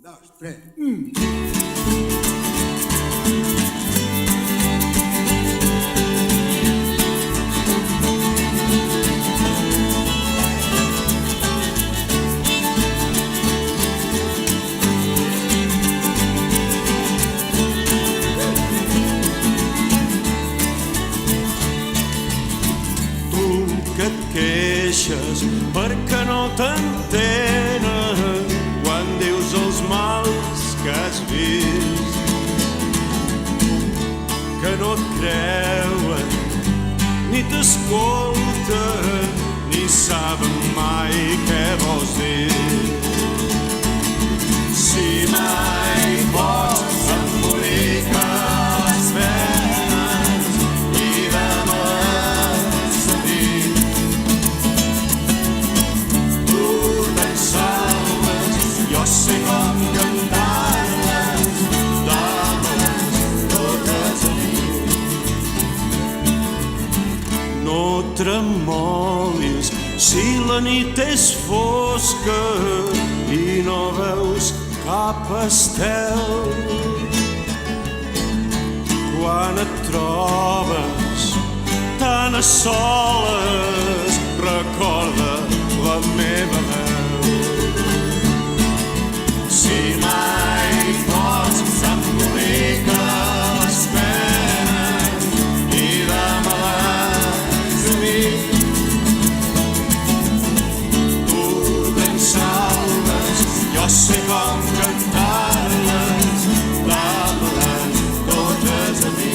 dos, tres. Que et queixes perquè no t'entenen quan dius els mals que has vist, que no et creuen ni t'escolten ni saben mai què vols dir. Si mai pots embolicar les penes i demà sentir, jo sé com cantar-les, dama-les totes a mi. No tremolis si la nit és fosca i no veus cap estel. Quan et trobes tan a soles, recorda la meva veu. Si mai pots embolicar les penes i demà-les a mi, tu te'n salves, jo sé com cantar-les, dama-les totes a mi.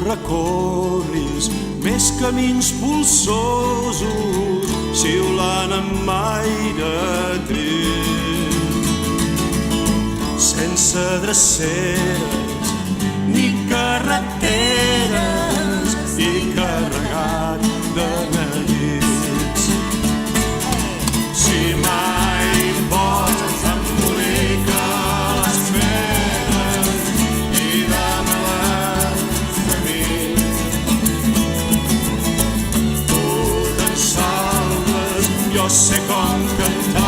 Recorris més camins polsosos xiulant amb aire trist, sense dreceres ni carreteres i carregat de neguits. Si mai pots embolicar les penes i demà-les a mi, tu te'n salves, jo sé com cantar.